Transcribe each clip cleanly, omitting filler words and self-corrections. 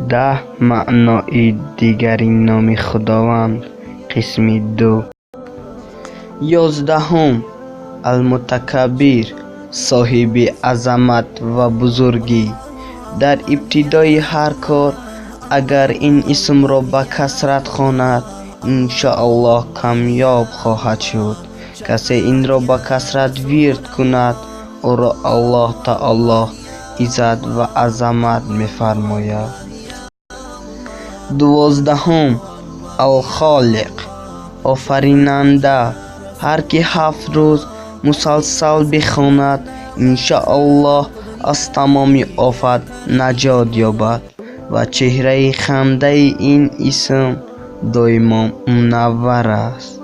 10 معنای دیگری نام خداوند قسم 2. 11 المتکبر صاحب عظمت و بزرگی. در ابتدای هر کار اگر این اسم را به کثرت خواند انشاءالله کامیاب خواهد شد. کسی این را به کثرت ورد کند او را الله تعالی عزت و عظمت می‌فرماید. 12 الخالق آفریننده. هر که 7 روز مسلسل بخواند انشاءالله از تمام آفت نجات یابد و چهره خنده این اسم دائما منور است.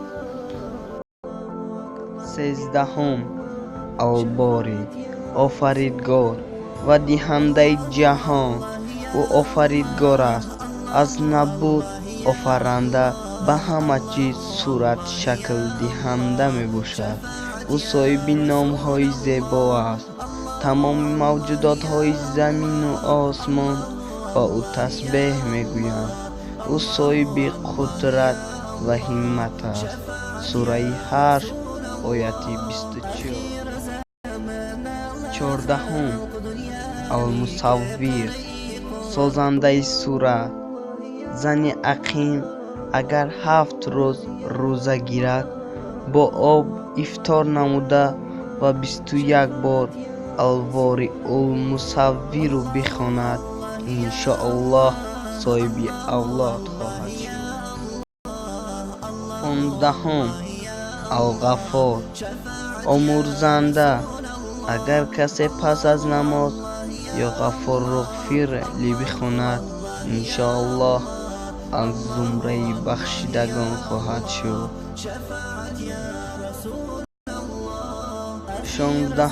13 الباری آفریدگار و دهنده جهان. او آفریدگار است، از نبود آفرنده به همه چیز صورت شکل دهنده می باشد. او صاحب نام های زیبا است. تمام موجودات های زمین و آسمان با او تسبیح می گویند. او صاحب قدرت و همت است. سوره حشر آیت 24. 14 المصور سازنده صورت. زن عقیم اگر 7 روز روزه گیرد با آب افطار نموده و 21 بار الواری المصور رو بخواند انشاءالله صاحب اولاد خواهد شد. 15 الغفار آمرزنده. اگر کسی پس از نماز یا غفار رغفیر لی بخواند انشاءالله از زمره بخشیدگان خواهد شد. 16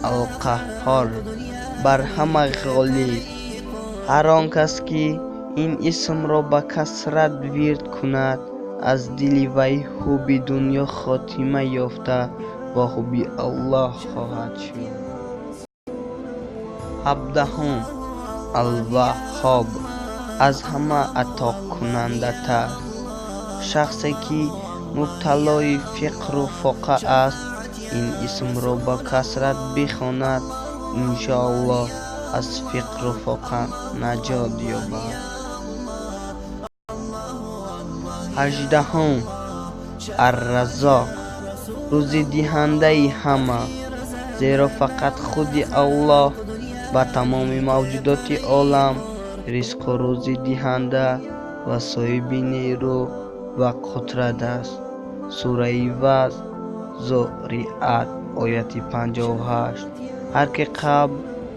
القهار بر همه غالب. هر آن کس که این اسم را به کثرت ورد کند از دل وی خوبی دنیا خاتمه یافته و خوبی الله خواهد شد. 17 الوهاب از همه عطا کننده تر. شخصی که مبتلای فقر و فقر است این اسم را با کثرت بخواند انشاءالله از فقر و فقر نجات یابد. 18 الرزاق روزی دهنده همه. زیرا فقط خود الله به تمام موجودات عالم رزق و روزی دهنده و صاحب نیرو و قدرت است. سوره وز ذریات آیت 58. هر که قبل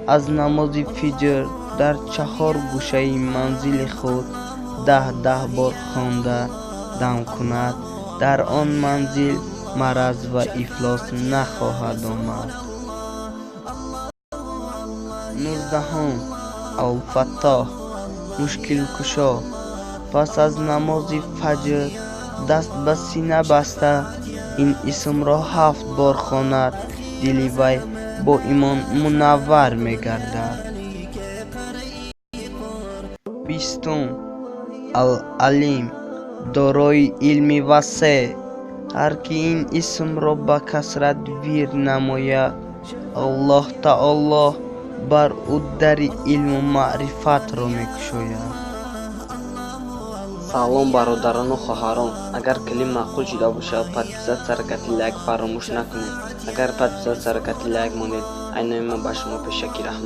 از نماز فجر در 4 گوشه منزل خود 10 بار خوانده دم کند در آن منزل مرض و افلاس نخواهد آمد. 19 الفتاح مشکل کشا. پس از نماز فجر دست به سینه بسته این اسم را 7 بار خواند دل وی با ایمان منور می گردد. 20 العلیم دارای علم وسیع. هر که این اسم را به کثرت ورد نماید الله تعالی بر او در علم و معرفت را می‌گشاید. سلام برادران و خواهران، اگر کلیم معقول شده باشد پس حرکت لایک فراموش نکنید. اگر پس حرکت لایک مانید عینه ما به شما پیشکی رحمت.